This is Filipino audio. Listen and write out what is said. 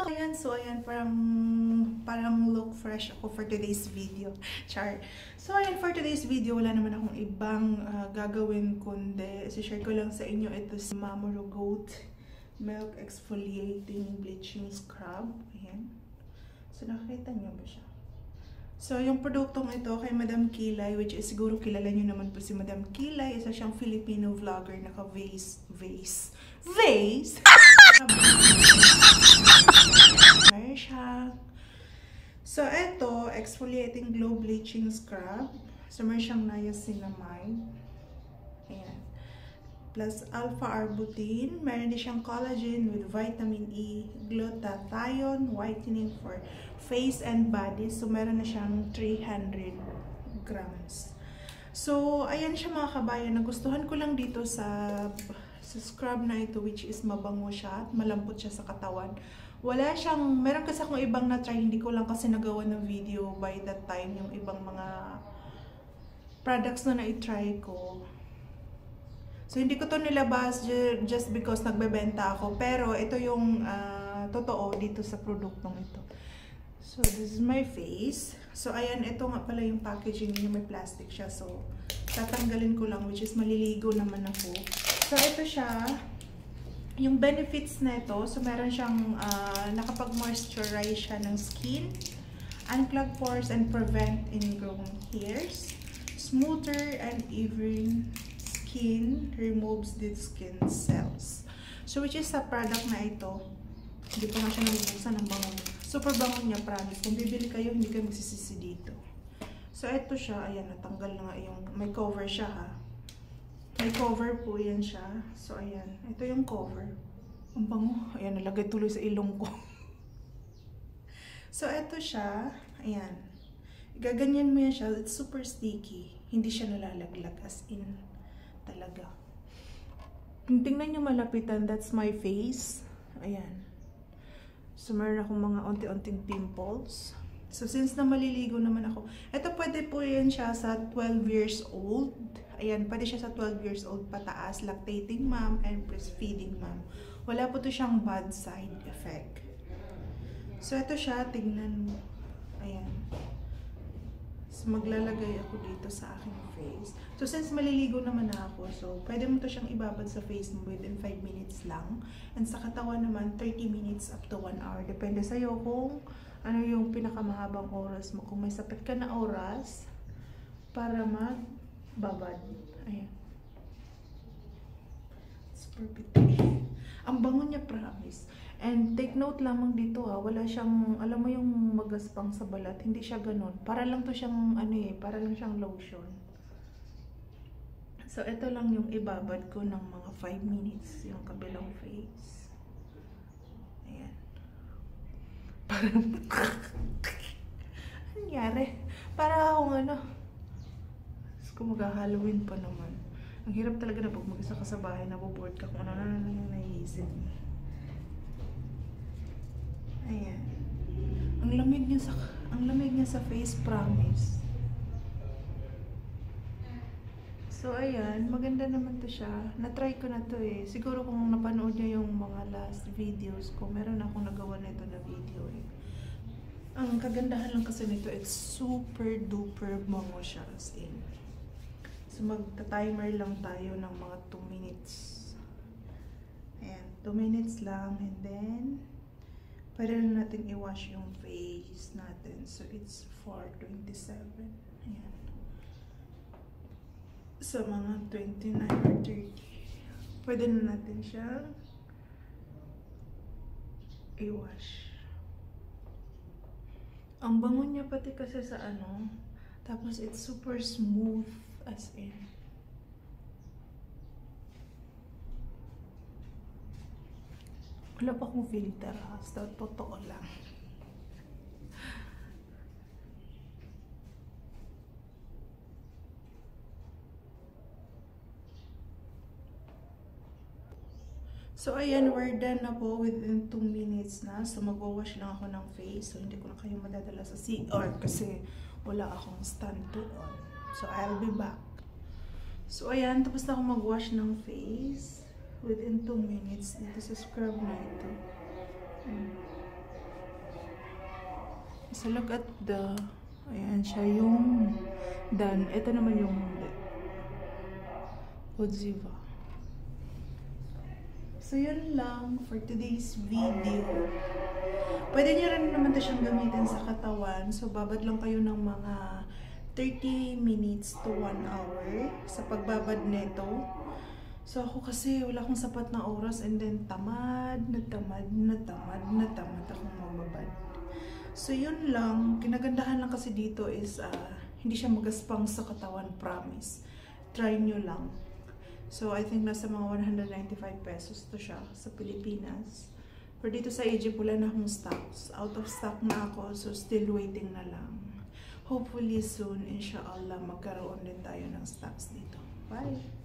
Ayan, so ayan, parang look fresh ako for today's video. Char. So ayan, for today's video, wala naman akong ibang gagawin kundi share ko lang sa inyo ito si Mamoro Goat Milk Exfoliating Bleaching Scrub. Ayan. So nakita niyo ba siya? So yung produktong ito kay Madam Kilay, which is siguro kilala niyo naman po si Madam Kilay. Isa siyang Filipino vlogger, naka-vase. Siya. So ito, exfoliating glow bleaching scrub. So meron siyang niacinamide. Ayan. Plus alpha-arbutin. Meron din siyang collagen with vitamin E, glutathione, whitening for face and body. So meron na siyang 300 grams. So ayan siya mga kabayan. Nagustuhan ko lang dito sa scrub na ito, which is mabango siya at malambot siya sa katawan. Wala siyang, meron kasi akong ibang na-try, hindi ko lang kasi nagawa ng video by that time, yung ibang mga products na na-try ko. So, hindi ko to nilabas just because nagbebenta ako, pero ito yung totoo dito sa produktong ito. So, this is my face. So, ayan, ito nga pala yung packaging niya, may plastic siya. So, tatanggalin ko lang, which is maliligo naman ako. So, ito siya. Yung benefits na ito, so meron siyang nakapag-moisturize siya ng skin, unclog pores and prevent ingrown hairs, smoother and even skin, removes dead skin cells. So which is sa product na ito, hindi pa nga siya nabubuksan ng bango. Super bango niya, promise. Kung bibili kayo, hindi kayo magsisisi dito. So ito siya, ayan, natanggal na nga yung, may cover siya ha. May cover po yan siya. So, ayan. Ito yung cover. Ang bango. Ayan, nalagay tuloy sa ilong ko. So, ito siya. Ayan. Gaganyan mo yan siya. It's super sticky. Hindi siya nalalaglag as in. Talaga. Kung tingnan nyo malapitan, that's my face. Ayan. So, meron akong mga onti-onting pimples. So, since na maliligo naman ako, ito pwede po yan siya sa 12 years old. Ayan, pwede siya sa 12 years old pataas, lactating mom and breastfeeding mom. Wala po to siyang bad side effect. So, ito siya, tignan mo. Ayan. So, maglalagay ako dito sa aking face. So, since maliligo naman ako, so, pwede mo to siyang ibabad sa face mo within 5 minutes lang. And sa katawan naman, 30 minutes up to 1 hour. Depende sa'yo kung ano yung pinakamahabang oras mo. Kung may sapit ka na oras, para magbabad. Ayan. Super pretty. Ang bango niya, promise. And take note lamang dito ha, wala siyang, alam mo yung magaspang sa balat, hindi siya ganun. Para lang to siyang, para lang siyang lotion. So, ito lang yung ibabad ko ng mga 5 minutes, yung kabilang face. Ayan. Parang, nangyari? Para akong kung mag-Halloween pa naman. Ang hirap talaga na pag mag-isa ka sa bahay, naboboard ka kung ano yung naiisip. Ayan. Ang lamig niya sa face, promise. So, ayan. Maganda naman to siya. Na-try ko na to eh. Siguro kung napanood niya yung mga last videos ko, meron akong nagawa na ito na video eh. Ang kagandahan lang kasi nito, it's super duper bango siya as in. So, magta-timer lang tayo ng mga 2 minutes. Ayan, 2 minutes lang. And then, pwede na natin i-wash yung face natin. So, it's 4:27. Ayan. So, mga 29 or 30. Pwede na natin siya i-wash. Ang bango niya pati kasi sa tapos it's super smooth. As in. Wala pa akong filter ha. Basta totoo lang. So, ayan, we're done na po within 2 minutes na. So, mag-wash lang ako ng face. So, hindi ko na kayo madadala sa CR kasi wala akong stand doon. So, I'll be back. So, ayan, tapos na ako mag-wash ng face within 2 minutes dito sa scrub na ito. So look at the, ayan siya yung done. Ito naman yung Godiva. So yun lang for today's video. Pwede nyo rin naman ito siyang gamitin sa katawan. So babad lang kayo ng mga 30 minutes to 1 hour sa pagbabad nito. So ako kasi wala akong sapat na oras and then tamad akong magbabad. So yun lang, kinagandahan lang kasi dito is hindi siya magaspang sa katawan, promise. Try nyo lang. So I think nasa mga 195 pesos to siya sa Pilipinas. Pero dito sa Egypt wala na akong stocks. Out of stock na ako, so still waiting na lang. Hopefully soon, inshallah, magkaroon din tayo ng stocks dito. Bye!